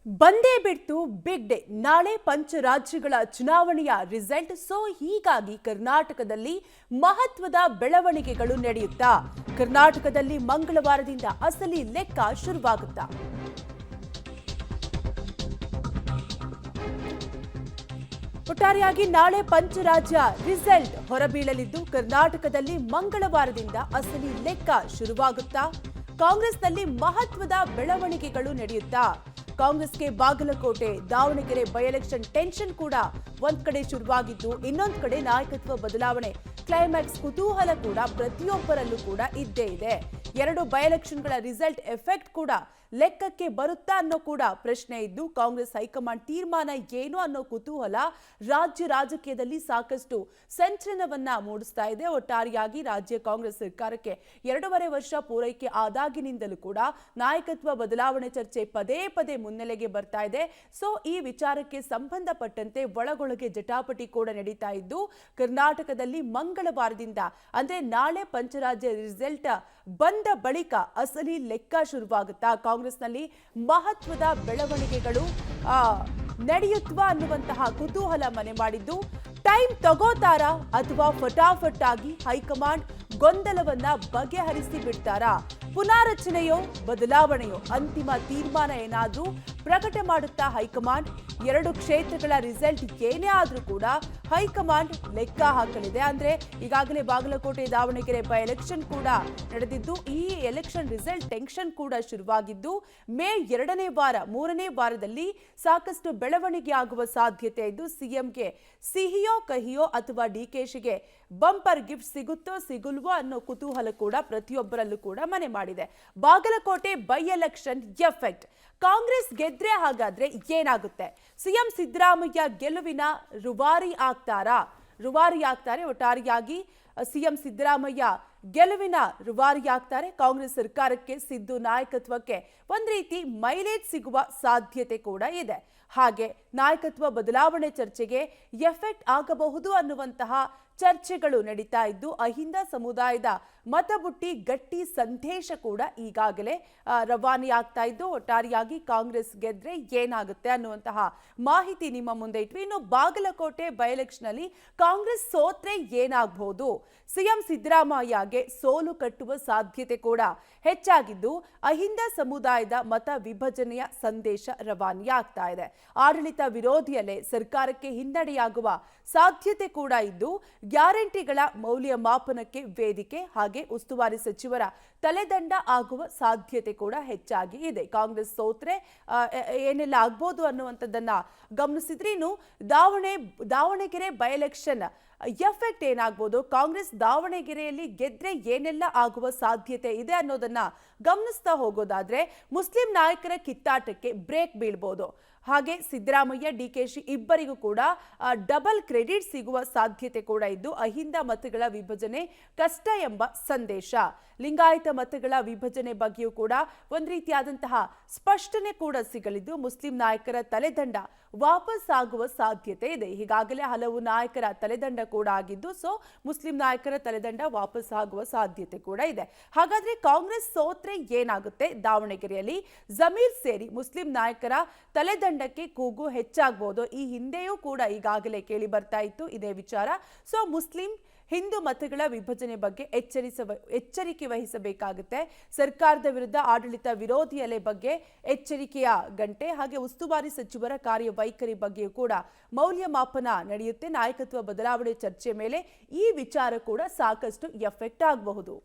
ಬಂದೇ ಬಿಡ್ತು big day. ನಾಳೆ ಪಂಚರಾಜ್ಯಗಳ ಚುನಾವಣೆಯ ರಿಸಲ್ಟ್. ಹೀಗಾಗಿ ಕರ್ನಾಟಕದಲ್ಲಿ ಮಹತ್ವದ ಬೆಳವಣಿಗೆಗಳು ನಡೆಯುತ್ತಾ? ಕರ್ನಾಟಕದಲ್ಲಿ ಮಂಗಳವಾರದಿಂದ ಅಸಲಿ ಲೆಕ್ಕ ಶುರುವಾಗುತ್ತಾ? ಒಟ್ಟಾರೆಯಾಗಿ ನಾಳೆ ಪಂಚರಾಜ್ಯ ರಿಸಲ್ಟ್ ಹೊರಬೀಳಲಿದ್ದು ಕರ್ನಾಟಕದಲ್ಲಿ ಮಂಗಳವಾರದಿಂದ ಅಸಲಿ ಲೆಕ್ಕ ಶುರುವಾಗುತ್ತಾ? ಕಾಂಗ್ರೆಸ್ನಲ್ಲಿ ಮಹತ್ವದ ಬೆಳವಣಿಗೆಗಳು ನಡೆಯುತ್ತಾ? ಕಾಂಗ್ರೆಸ್ಗೆ Bagalkote Davanagere by election tension ಕೂಡ ಒಂದ್ ಕಡೆ ಶುರುವಾಗಿದ್ದು, ಇನ್ನೊಂದ್ ಕಡೆ ನಾಯಕತ್ವ ಬದಲಾವಣೆ ಕ್ಲೈಮ್ಯಾಕ್ಸ್ ಕುತೂಹಲ ಕೂಡ ಪ್ರತಿಯೊಬ್ಬರಲ್ಲೂ ಕೂಡ ಇದ್ದೇ ಇದೆ. ಎರಡು ಬೈ ಎಲೆಕ್ಷನ್ಗಳ ರಿಸಲ್ಟ್ ಎಫೆಕ್ಟ್ ಕೂಡ ಲೆಕ್ಕಕ್ಕೆ ಬರುತ್ತಾ ಅನ್ನೋ ಕೂಡ ಪ್ರಶ್ನೆ ಇದ್ದು, ಕಾಂಗ್ರೆಸ್ ಹೈಕಮಾಂಡ್ ತೀರ್ಮಾನ ಏನು ಅನ್ನೋ ಕುತೂಹಲ ರಾಜ್ಯ ರಾಜಕೀಯದಲ್ಲಿ ಸಾಕಷ್ಟು ಸಂಚಲನವನ್ನ ಮೂಡಿಸ್ತಾ ಇದೆ. ಒಟ್ಟಾರೆಯಾಗಿ ರಾಜ್ಯ ಕಾಂಗ್ರೆಸ್ ಸರ್ಕಾರಕ್ಕೆ 2.5 ವರ್ಷ ಪೂರೈಕೆ ಆದಾಗಿನಿಂದಲೂ ಕೂಡ ನಾಯಕತ್ವ ಬದಲಾವಣೆ ಚರ್ಚೆ ಪದೇ ಪದೇ ಮುನ್ನೆಲೆಗೆ ಬರ್ತಾ ಇದೆ. ಈ ವಿಚಾರಕ್ಕೆ ಸಂಬಂಧಪಟ್ಟಂತೆ ಒಳಗೊಳಗೆ ಜಟಾಪಟಿ ಕೂಡ ನಡೀತಾ ಇದ್ದು, ಕರ್ನಾಟಕದಲ್ಲಿ ಮಂಗಳವಾರದಿಂದ ಅಂದ್ರೆ ನಾಳೆ ಪಂಚರಾಜ್ಯ ರಿಸಲ್ಟ್ ಬಂದ ಬಳಿಕ ಅಸಲಿ ಲೆಕ್ಕ ಶುರುವಾಗುತ್ತಾ? ಕಾಂಗ್ರೆಸ್ನಲ್ಲಿ ಮಹತ್ವದ ಬೆಳವಣಿಗೆಗಳು ನಡೆಯುತ್ತವಾ ಅನ್ನುವಂತಹ ಕುತೂಹಲ ಮನೆ ಮಾಡಿದ್ದು, ಟೈಮ್ ತಗೋತಾರಾ ಅಥವಾ ಫಟಾಫಟ್ ಆಗಿ ಹೈಕಮಾಂಡ್ ಗೊಂದಲವನ್ನ ಬಗೆಹರಿಸಿ ಬಿಡ್ತಾರಾ? ಪುನಾರಚನೆಯೋ ಬದಲಾವಣೆಯೋ ಅಂತಿಮ ತೀರ್ಮಾನ ಏನಾದ್ರೂ ಪ್ರಕಟ ಮಾಡುತ್ತಾ ಹೈಕಮಾಂಡ್? 2 ಕ್ಷೇತ್ರಗಳ ರಿಸಲ್ಟ್ ಏನೇ ಆದ್ರೂ ಕೂಡ ಹೈಕಮಾಂಡ್ ಲೆಕ್ಕ ಹಾಕಲಿದೆ. ಅಂದ್ರೆ ಈಗಾಗಲೇ ಬಾಗಲಕೋಟೆ ದಾವಣಗೆರೆ ಬೈ ಎಲೆಕ್ಷನ್ ಕೂಡ ನಡೆದಿದ್ದು, ಈ ಎಲೆಕ್ಷನ್ ರಿಸಲ್ಟ್ ಟೆನ್ಷನ್ ಕೂಡ ಶುರುವಾಗಿದ್ದು, ಮೇ 2ನೇ ವಾರ 3ನೇ ವಾರದಲ್ಲಿ ಸಾಕಷ್ಟು ಬೆಳವಣಿಗೆ ಆಗುವ ಸಾಧ್ಯತೆ ಇದ್ದು, ಸಿಎಂಗೆ ಸಿಹಿಯೋ ಕಹಿಯೋ ಅಥವಾ ಡಿಕೆಶಿಗೆ ಬಂಪರ್ ಗಿಫ್ಟ್ ಸಿಗುತ್ತೋ ಸಿಗುಲ್ವೋ ಅನ್ನೋ ಕುತೂಹಲ ಕೂಡ ಪ್ರತಿಯೊಬ್ಬರಲ್ಲೂ ಕೂಡ ಮನೆ ಮಾಡಿದೆ. Bagalkote by election effect Congress ಗೆದ್ರೆ ಹಾಗಾದ್ರೆ ಏನಾಗುತ್ತೆ? ಸಿಎಂ ಸಿದ್ದರಾಮಯ್ಯ ಗೆಲುವಿನ ರೂವಾರಿ ಆಗ್ತಾರೆ. ಒಟ್ಟಾರೆಯಾಗಿ ಸಿಎಂ ಸಿದ್ದರಾಮಯ್ಯ ಗೆಲುವಿನ ರೂವಾರಿಯಾಗ್ತಾರೆ. ಕಾಂಗ್ರೆಸ್ ಸರ್ಕಾರಕ್ಕೆ ಸಿದ್ದು ನಾಯಕತ್ವಕ್ಕೆ ಒಂದ್ ರೀತಿ ಮೈಲೇಜ್ ಸಿಗುವ ಸಾಧ್ಯತೆ ಕೂಡ ಇದೆ. ಹಾಗೆ ನಾಯಕತ್ವ ಬದಲಾವಣೆ ಚರ್ಚೆಗೆ ಎಫೆಕ್ಟ್ ಆಗಬಹುದು ಅನ್ನುವಂತಹ ಚರ್ಚೆಗಳು ನಡೀತಾ ಇದ್ದು, ಅಹಿಂದ ಸಮುದಾಯದ ಮತಬುಟ್ಟಿ ಗಟ್ಟಿ ಸಂದೇಶ ಕೂಡ ಈಗಾಗಲೇ ರವಾನೆಯಾಗ್ತಾ ಇದ್ದು, ಒಟ್ಟಾರೆಯಾಗಿ ಕಾಂಗ್ರೆಸ್ ಗೆದ್ರೆ ಏನಾಗುತ್ತೆ ಅನ್ನುವಂತಹ ಮಾಹಿತಿ ನಿಮ್ಮ ಮುಂದೆ ಇಟ್ವಿ. ಇನ್ನು ಬಾಗಲಕೋಟೆ ಬೈ ಎಲೆಕ್ಷನ್ ಅಲ್ಲಿ ಕಾಂಗ್ರೆಸ್ ಸೋತ್ರೆ ಏನಾಗಬಹುದು? ಸಿಎಂ ಸಿದ್ದರಾಮಯ್ಯಗೆ ಸೋಲು ಕಟ್ಟುವ ಸಾಧ್ಯತೆ ಕೂಡ ಹೆಚ್ಚಾಗಿದ್ದು, ಅಹಿಂದ ಸಮುದಾಯದ ಮತ ವಿಭಜನೆಯ ಸಂದೇಶ ರವಾನೆಯಾಗ್ತಾ ಇದೆ. ಆಡಳಿತ ವಿರೋಧಿಯಲ್ಲೇ ಸರ್ಕಾರಕ್ಕೆ ಹಿನ್ನಡೆಯಾಗುವ ಸಾಧ್ಯತೆ ಕೂಡ ಇದ್ದು, ಗ್ಯಾರಂಟಿಗಳ ಮೌಲ್ಯಮಾಪನಕ್ಕೆ ವೇದಿಕೆ ಹಾಗೆ ಉಸ್ತುವಾರಿ ಸಚಿವರ ತಲೆದಂಡ ಆಗುವ ಸಾಧ್ಯತೆ ಕೂಡ ಹೆಚ್ಚಾಗಿ ಇದೆ. ಕಾಂಗ್ರೆಸ್ ಸೋತ್ರೆ ಏನೆಲ್ಲ ಆಗ್ಬೋದು ಅನ್ನುವಂಥದ್ದನ್ನ ಗಮನಿಸಿದ್ರೆ, ಇನ್ನು ದಾವಣಗೆರೆ ಬೈ ಎಲೆಕ್ಷನ್ ಎಫೆಕ್ಟ್ ಏನಾಗ್ಬೋದು, ಕಾಂಗ್ರೆಸ್ ದಾವಣಗೆರೆಯಲ್ಲಿ ಗೆದ್ರೆ ಏನೆಲ್ಲ ಆಗುವ ಸಾಧ್ಯತೆ ಇದೆ ಅನ್ನೋದನ್ನ ಗಮನಿಸ್ತಾ ಹೋಗೋದಾದ್ರೆ, ಮುಸ್ಲಿಂ ನಾಯಕರ ಕಿತ್ತಾಟಕ್ಕೆ ಬ್ರೇಕ್ ಬೀಳ್ಬೋದು. ಹಾಗೆ ಸಿದ್ದರಾಮಯ್ಯ ಡಿಕೆಶಿ ಇಬ್ಬರಿಗೂ ಕೂಡ ಡಬಲ್ ಕ್ರೆಡಿಟ್ ಸಿಗುವ ಸಾಧ್ಯತೆ ಕೂಡ ಇದ್ದು, ಅಹಿಂದ ಮತಗಳ ವಿಭಜನೆ ಕಷ್ಟ ಎಂಬ ಸಂದೇಶ, ಲಿಂಗಾಯತ ಮತಗಳ ವಿಭಜನೆ ಬಗ್ಗೆಯೂ ಕೂಡ ಒಂದ್ ರೀತಿಯಾದಂತಹ ಸ್ಪಷ್ಟನೆ ಕೂಡ ಸಿಗಲಿದ್ದು, ಮುಸ್ಲಿಂ ನಾಯಕರ ತಲೆದಂಡ ವಾಪಸ್ ಆಗುವ ಸಾಧ್ಯತೆ ಇದೆ. ಈಗಾಗಲೇ ಹಲವು ನಾಯಕರ ತಲೆದಂಡ ಕೂಡ ಆಗಿದ್ದು, ಮುಸ್ಲಿಂ ನಾಯಕರ ತಲೆದಂಡ ವಾಪಸ್ ಆಗುವ ಸಾಧ್ಯತೆ ಕೂಡ ಇದೆ. ಹಾಗಾದ್ರೆ ಕಾಂಗ್ರೆಸ್ ಸೋತ್ರೆ ಏನಾಗುತ್ತೆ? ದಾವಣಗೆರೆಯಲ್ಲಿ ಜಮೀರ್ ಸೇರಿ ಮುಸ್ಲಿಂ ನಾಯಕರ ತಲೆದಂಡಕ್ಕೆ ಕೂಗು ಹೆಚ್ಚಾಗಬಹುದು. ಈ ಹಿಂದೆಯೂ ಕೂಡ ಈಗಾಗಲೇ ಕೇಳಿ ಬರ್ತಾ ಇತ್ತು ಇದೇ ವಿಚಾರ. ಮುಸ್ಲಿಂ ಹಿಂದೂ ಮತಗಳ ವಿಭಜನೆ ಬಗ್ಗೆ ಎಚ್ಚರಿಕೆ ವಹಿಸಬೇಕಾಗುತ್ತೆ. ಸರ್ಕಾರದ ವಿರುದ್ಧ ಆಡಳಿತ ವಿರೋಧಿ ಅಲೆ ಬಗ್ಗೆ ಎಚ್ಚರಿಕೆಯ ಗಂಟೆ, ಹಾಗೆ ಉಸ್ತುವಾರಿ ಸಚಿವರ ಕಾರ್ಯವೈಖರಿ ಬಗ್ಗೆಯೂ ಕೂಡ ಮೌಲ್ಯಮಾಪನ ನಡೆಯುತ್ತೆ. ನಾಯಕತ್ವ ಬದಲಾವಣೆ ಚರ್ಚೆ ಮೇಲೆ ಈ ವಿಚಾರ ಕೂಡ ಸಾಕಷ್ಟು ಎಫೆಕ್ಟ್ ಆಗಬಹುದು.